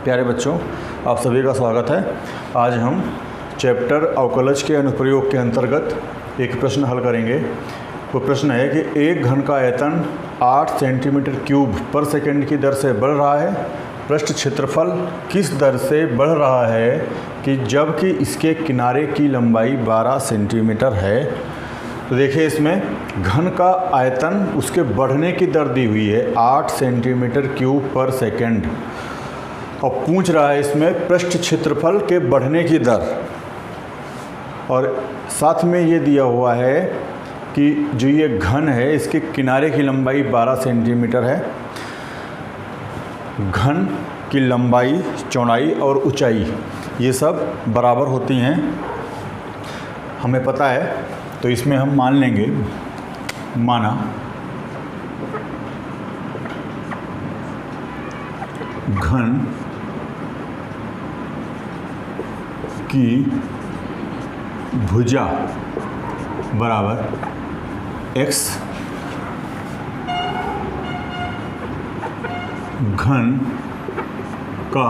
प्यारे बच्चों, आप सभी का स्वागत है। आज हम चैप्टर अवकलज के अनुप्रयोग के अंतर्गत एक प्रश्न हल करेंगे। वो प्रश्न है कि एक घन का आयतन 8 सेंटीमीटर क्यूब पर सेकंड की दर से बढ़ रहा है। पृष्ठ क्षेत्रफल किस दर से बढ़ रहा है कि जबकि इसके किनारे की लंबाई 12 सेंटीमीटर है। तो देखिए, इसमें घन का आयतन उसके बढ़ने की दर दी हुई है 8 सेंटीमीटर क्यूब पर सेकंड, और पूछ रहा है इसमें पृष्ठ क्षेत्रफल के बढ़ने की दर, और साथ में ये दिया हुआ है कि जो ये घन है इसके किनारे की लंबाई 12 सेंटीमीटर है। घन की लंबाई, चौड़ाई और ऊंचाई ये सब बराबर होती हैं, हमें पता है। तो इसमें हम मान लेंगे, माना घन की भुजा बराबर x, घन का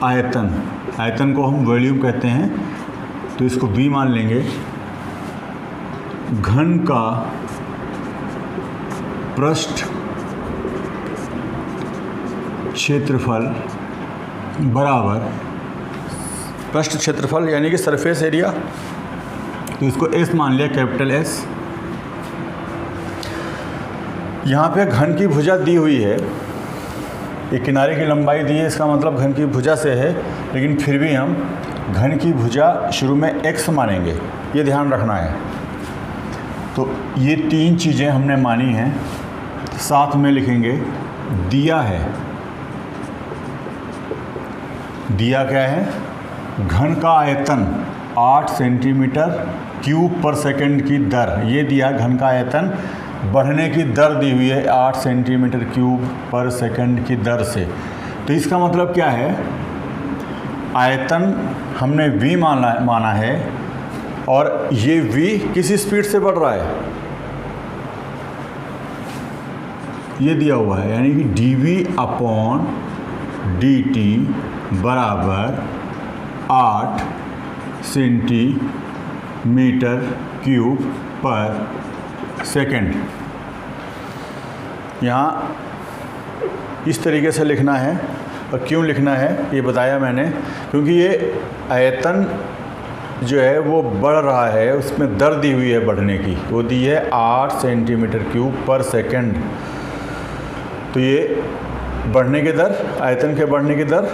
आयतन, आयतन को हम वॉल्यूम कहते हैं, तो इसको v मान लेंगे। घन का पृष्ठ क्षेत्रफल बराबर, पृष्ठ क्षेत्रफल यानी कि सरफेस एरिया, तो इसको S मान लिया, कैपिटल S। यहाँ पे घन की भुजा दी हुई है, एक किनारे की लंबाई दी है, इसका मतलब घन की भुजा से है, लेकिन फिर भी हम घन की भुजा शुरू में x मानेंगे, ये ध्यान रखना है। तो ये तीन चीज़ें हमने मानी हैं, साथ में लिखेंगे दिया है। दिया क्या है? घन का आयतन 8 सेंटीमीटर क्यूब पर सेकंड की दर, ये दिया घन का आयतन, बढ़ने की दर दी हुई है 8 सेंटीमीटर क्यूब पर सेकंड की दर से। तो इसका मतलब क्या है? आयतन हमने v माना है, और ये v किस स्पीड से बढ़ रहा है ये दिया हुआ है, यानी कि dv अपॉन dt बराबर 8 सेंटीमीटर क्यूब पर सेकंड। यहाँ इस तरीके से लिखना है, और क्यों लिखना है ये बताया मैंने, क्योंकि ये आयतन जो है वो बढ़ रहा है, उसमें दर दी हुई है बढ़ने की, वो दी है 8 सेंटीमीटर क्यूब पर सेकंड। तो ये बढ़ने की दर, आयतन के बढ़ने की दर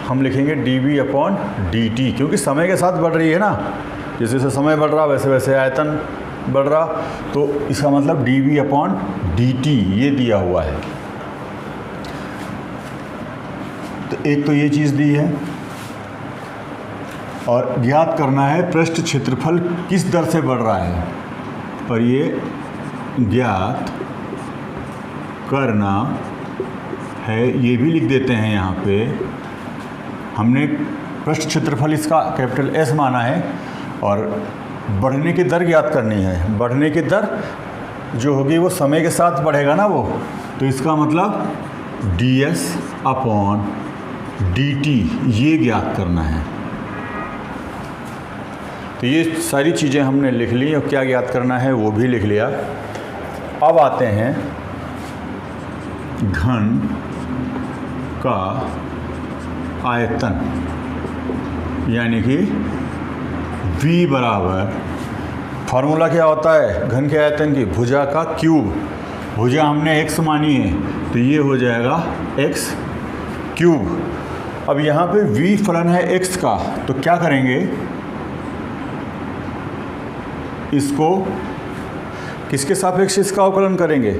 हम लिखेंगे dv अपॉन dt, क्योंकि समय के साथ बढ़ रही है ना, जैसे जैसे समय बढ़ रहा वैसे वैसे आयतन बढ़ रहा, तो इसका मतलब dv अपॉन dt ये दिया हुआ है। तो एक तो ये चीज़ दी है, और ज्ञात करना है पृष्ठ क्षेत्रफल किस दर से बढ़ रहा है, और ये ज्ञात करना है, ये भी लिख देते हैं यहाँ पे। हमने पृष्ठ क्षेत्रफल इसका कैपिटल S माना है, और बढ़ने की दर ज्ञात करनी है। बढ़ने की दर जो होगी वो समय के साथ बढ़ेगा ना वो, तो इसका मतलब ds अपॉन dt ये ज्ञात करना है। तो ये सारी चीज़ें हमने लिख ली, और क्या ज्ञात करना है वो भी लिख लिया। अब आते हैं घन का आयतन, यानी कि v बराबर, फार्मूला क्या होता है घन के आयतन की? भुजा का क्यूब। भुजा हमने x मानी है, तो ये हो जाएगा x क्यूब। अब यहाँ पे v फलन है x का, तो क्या करेंगे, इसको किसके सापेक्ष इसका अवकलन करेंगे?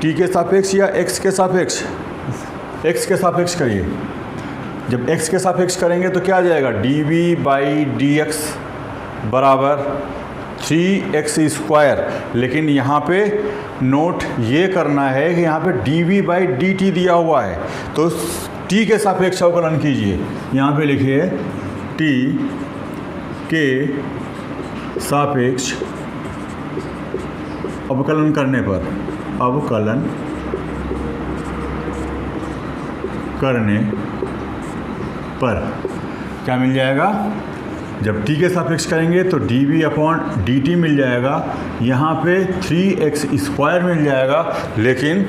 t के सापेक्ष या x के सापेक्ष? x के सापेक्ष करिए। जब x के सापेक्ष करेंगे तो क्या आ जाएगा? dv बाई dx बराबर 3x स्क्वायर। लेकिन यहाँ पे नोट ये करना है कि यहाँ पे dv बाई dt दिया हुआ है, तो t के सापेक्ष अवकलन कीजिए। यहाँ पे लिखिए t के सापेक्ष अवकलन करने पर, अवकलन करने पर क्या मिल जाएगा? जब t के सापेक्ष करेंगे तो dv/dt मिल जाएगा, यहाँ पे 3x² मिल जाएगा, लेकिन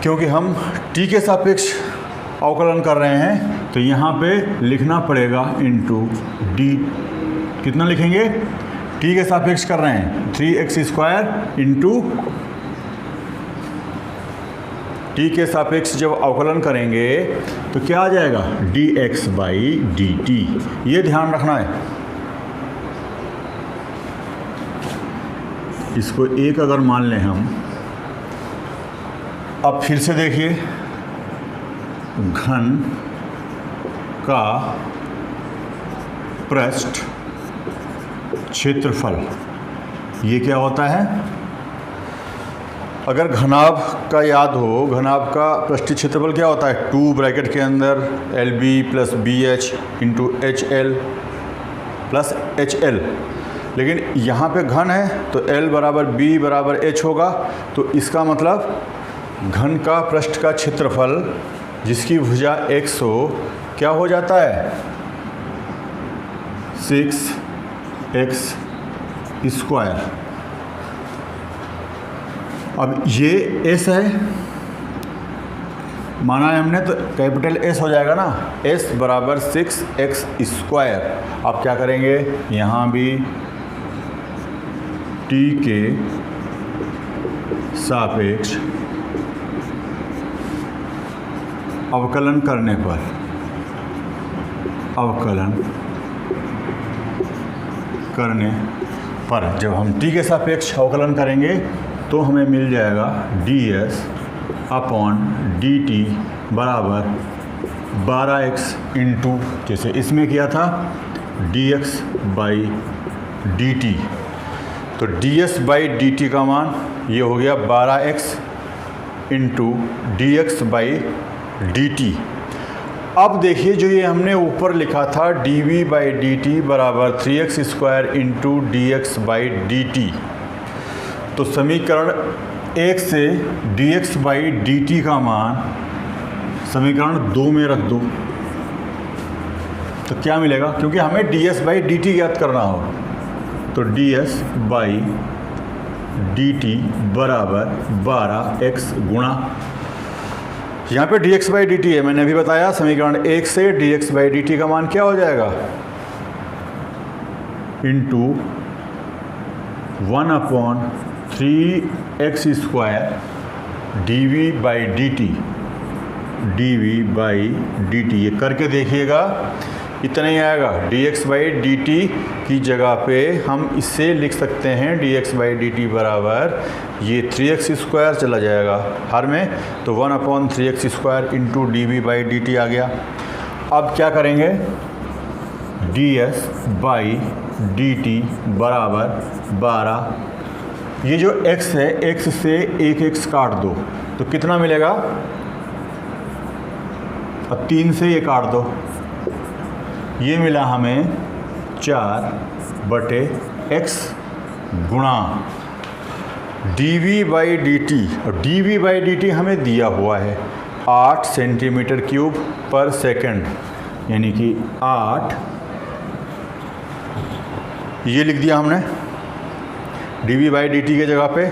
क्योंकि हम t के सापेक्ष अवकलन कर रहे हैं तो यहाँ पे लिखना पड़ेगा इंटू डी। कितना लिखेंगे? t के सापेक्ष कर रहे हैं 3x² इंटू t के सापेक्ष जब अवकलन करेंगे तो क्या आ जाएगा? dx/dt। ये ध्यान रखना है। इसको एक अगर मान लें हम, अब फिर से देखिए, घन का पृष्ठ क्षेत्रफल ये क्या होता है? अगर घनाभ का याद हो, घनाभ का पृष्ठीय क्षेत्रफल क्या होता है? 2 ब्रैकेट के अंदर LB + BH into HL plus HL। लेकिन यहाँ पे घन है तो L = B = H होगा। तो इसका मतलब घन का पृष्ठ का क्षेत्रफल जिसकी भुजा x हो क्या हो जाता है? 6x²। अब ये S है, माना है हमने, तो कैपिटल S हो जाएगा ना, S = 6x²। अब क्या करेंगे? यहाँ भी t के सापेक्ष अवकलन करने पर, जब हम t के सापेक्ष अवकलन करेंगे तो हमें मिल जाएगा ds/dt बराबर 12x इंटू, जैसे इसमें किया था, dx/dt। तो ds/dt का मान ये हो गया 12x इंटू dx/dt। अब देखिए, जो ये हमने ऊपर लिखा था dv/dt बराबर 3x² इंटू dx/dt, तो समीकरण 1 से dx/dt का मान समीकरण 2 में रख दो तो क्या मिलेगा? क्योंकि हमें ds/dt ज्ञात करना हो, तो ds/dt बराबर 12x गुणा, यहाँ पे dx/dt है, मैंने अभी बताया समीकरण 1 से dx/dt का मान क्या हो जाएगा? Into 1/3x² dv/dt। ये करके देखिएगा, इतना ही आएगा। dx/dt की जगह पे हम इससे लिख सकते हैं dx/dt बराबर, ये 3x² चला जाएगा हर में, तो 1/3x² इंटू dv/dt आ गया। अब क्या करेंगे? ds/dt बराबर 12, ये जो x है, x से एक x काट दो तो कितना मिलेगा? और 3 से ये काट दो, ये मिला हमें 4/x गुणा dv/dt। और dv/dt हमें दिया हुआ है 8 cm³/s, यानी कि 8, ये लिख दिया हमने dv/dt के जगह पे।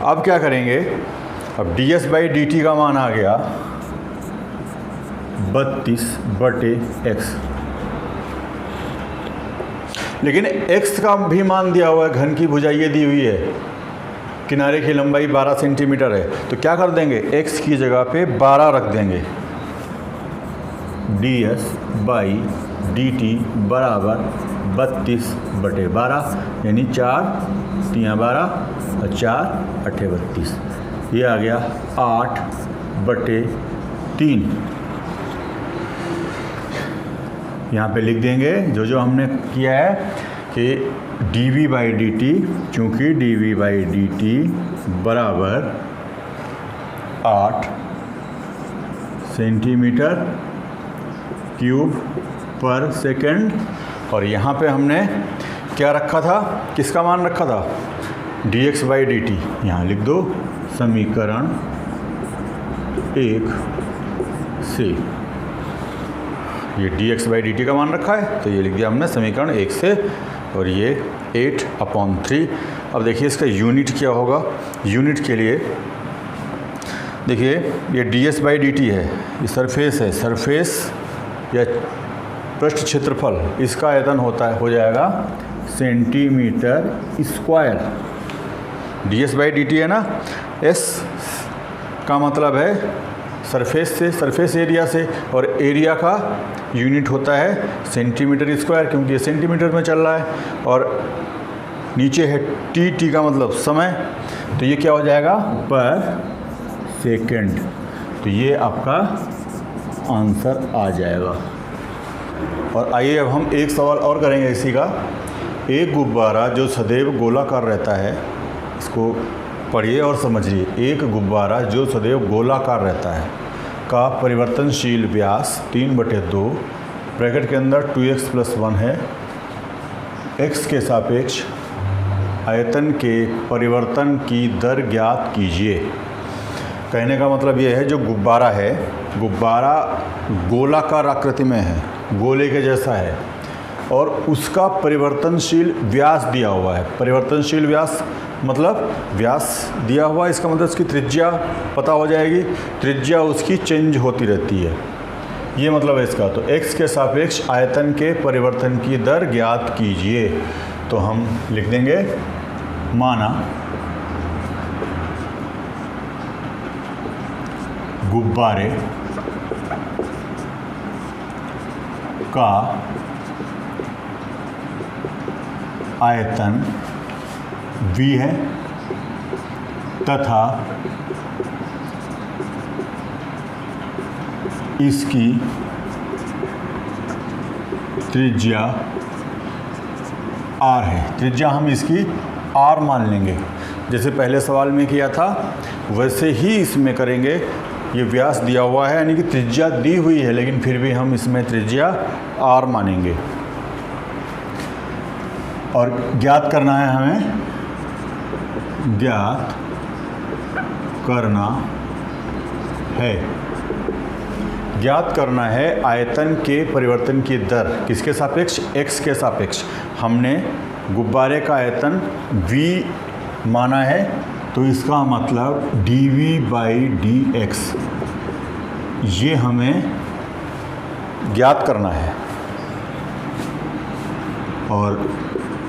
अब क्या करेंगे? अब ds/dt का मान आ गया 32/x, लेकिन x का भी मान दिया हुआ है, घन की भुजा ये दी हुई है, किनारे की लंबाई 12 सेंटीमीटर है, तो क्या कर देंगे? x की जगह पे 12 रख देंगे। ds/dt बराबर 32/12, यानी 4 × 12 और 4 × 8 = 32। ये आ गया 8/3। यहाँ पे लिख देंगे जो हमने किया है कि dv/dt, चूँकि dv/dt बराबर 8 cm³/s, और यहाँ पे हमने क्या रखा था? किसका मान रखा था? dx/dt। यहाँ लिख दो, समीकरण 1 सी। ये dx/dt का मान रखा है तो ये लिख दिया हमने समीकरण 1 से, और ये 8/3। अब देखिए इसका यूनिट क्या होगा। यूनिट के लिए देखिए ये ds/dt है, ये सरफेस है, सरफेस या पृष्ठ क्षेत्रफल, इसका आयतन हो जाएगा सेंटीमीटर स्क्वायर। ds/dt है ना, s का मतलब है सरफेस से, सरफेस एरिया से, और एरिया का यूनिट होता है सेंटीमीटर स्क्वायर, क्योंकि ये सेंटीमीटर में चल रहा है, और नीचे है t का मतलब समय, तो ये क्या हो जाएगा पर सेकंड। तो ये आपका आंसर आ जाएगा। और आइए अब हम एक सवाल और करेंगे इसी का। एक गुब्बारा जो सदैव गोलाकार रहता है, इसको पढ़िए और समझिए। एक गुब्बारा जो सदैव गोलाकार रहता है का परिवर्तनशील व्यास 3/2 ब्रैकेट के अंदर 2x + 1 है, x के सापेक्ष आयतन के परिवर्तन की दर ज्ञात कीजिए। कहने का मतलब ये है, जो गुब्बारा है, गुब्बारा गोलाकार आकृति में है, गोले के जैसा है, और उसका परिवर्तनशील व्यास दिया हुआ है। परिवर्तनशील व्यास मतलब व्यास दिया हुआ, इसका मतलब इसकी त्रिज्या पता हो जाएगी, त्रिज्या उसकी चेंज होती रहती है, ये मतलब है इसका। तो x के सापेक्ष आयतन के परिवर्तन की दर ज्ञात कीजिए। तो हम लिख देंगे, माना गुब्बारे का आयतन v है तथा इसकी त्रिज्या r है। त्रिज्या हम इसकी r मान लेंगे, जैसे पहले सवाल में किया था वैसे ही इसमें करेंगे। ये व्यास दिया हुआ है, यानी कि त्रिज्या दी हुई है, लेकिन फिर भी हम इसमें त्रिज्या r मानेंगे। और ज्ञात करना है हमें, ज्ञात करना है, ज्ञात करना है आयतन के परिवर्तन की दर, किसके सापेक्ष, x के सापेक्ष। हमने गुब्बारे का आयतन v माना है, तो इसका मतलब dv/dx, ये हमें ज्ञात करना है। और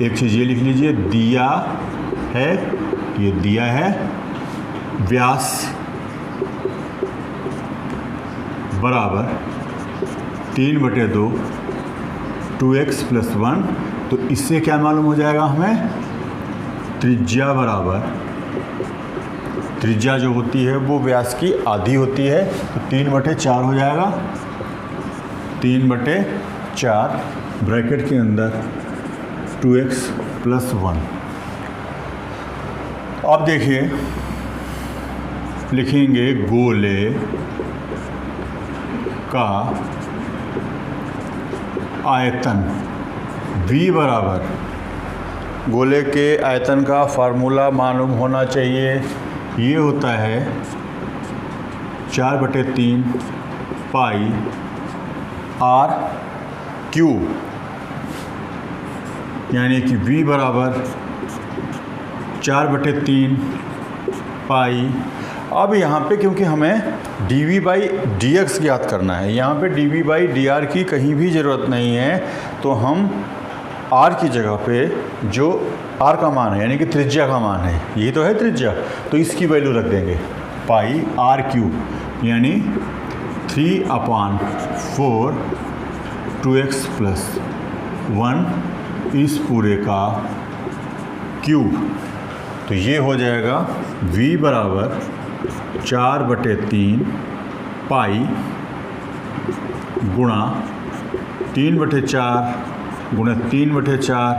एक चीज़ ये लिख लीजिए, दिया है, ये दिया है व्यास बराबर 3/2 2x + 1। तो इससे क्या मालूम हो जाएगा हमें, त्रिज्या बराबर, त्रिज्या जो होती है वो व्यास की आधी होती है, तो 3/4 हो जाएगा, 3/4 ब्रैकेट के अंदर 2x + 1। अब देखिए लिखेंगे गोले का आयतन v बराबर, गोले के आयतन का फार्मूला मालूम होना चाहिए, ये होता है 4/3 पाई r³, यानी कि v बराबर 4/3 पाई। अब यहाँ पे क्योंकि हमें dv/dx ज्ञात करना है, यहाँ पे dv/dr की कहीं भी ज़रूरत नहीं है, तो हम r की जगह पे जो r का मान है, यानी कि त्रिज्या का मान है, यही तो है त्रिज्या, तो इसकी वैल्यू रख देंगे पाई r³, यानी 3/4 2x + 1 इस पूरे का क्यूब। तो ये हो जाएगा v बराबर 4/3 पाई गुणा 3/4 गुणा 3/4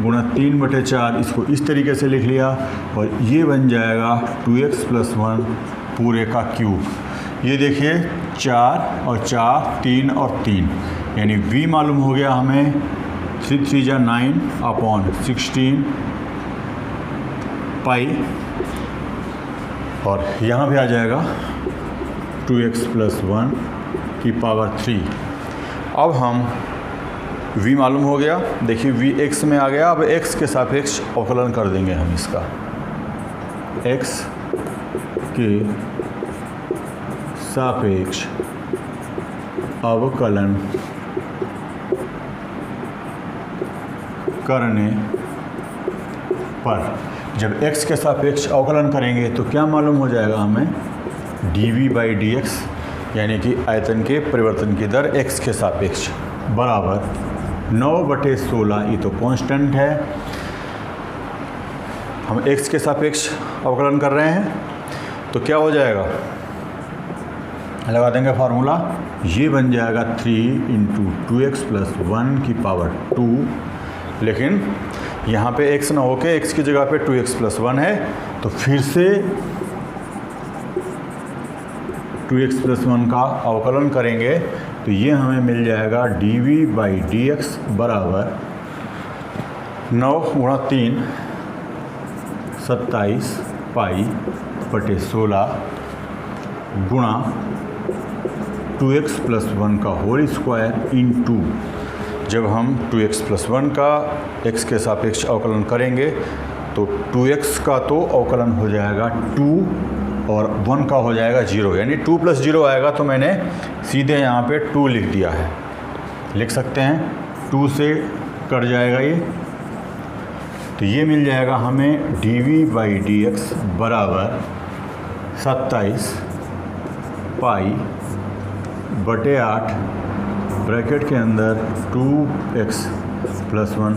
गुणा 3/4, इसको इस तरीके से लिख लिया, और ये बन जाएगा 2x + 1 पूरे का क्यूब। ये देखिए 4 और 4 3 और 3, यानी v मालूम हो गया हमें 3 3 जा 9/16 पाई, और यहाँ भी आ जाएगा 2x प्लस 1 की पावर 3। अब हम v मालूम हो गया, देखिए v x में आ गया। अब x के सापेक्ष अवकलन कर देंगे हम इसका, x के सापेक्ष अवकलन करने पर जब x के सापेक्ष अवकलन करेंगे तो क्या मालूम हो जाएगा हमें, dv/dx यानी कि आयतन के परिवर्तन की दर x के सापेक्ष बराबर 9/16। ये तो कांस्टेंट है, हम x के सापेक्ष अवकलन कर रहे हैं तो क्या हो जाएगा, लगा देंगे फार्मूला, ये बन जाएगा 3 × 2x + 1 की पावर 2। लेकिन यहाँ पे x ना होके x की जगह पे 2x + 1 है, तो फिर से 2x + 1 का अवकलन करेंगे तो ये हमें मिल जाएगा dv/dx बराबर 9 × 3 27 π/16 गुणा 2x + 1 का होल स्क्वायर इंटू, जब हम 2x + 1 का x के सापेक्ष अवकलन करेंगे तो 2x का तो अवकलन हो जाएगा 2 और 1 का हो जाएगा 0, यानी 2 + 0 आएगा। तो मैंने सीधे यहाँ पे 2 लिख दिया है, लिख सकते हैं, 2 से कट जाएगा ये, तो ये मिल जाएगा हमें dv/dx बराबर 27 π/8 ब्रैकेट के अंदर 2x + 1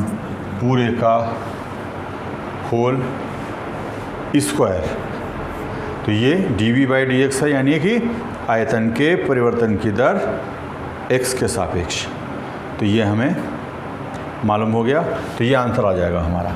पूरे का होल स्क्वायर। तो ये dv/dx है, यानी कि आयतन के परिवर्तन की दर x के सापेक्ष। तो ये हमें मालूम हो गया, तो ये आंसर आ जाएगा हमारा।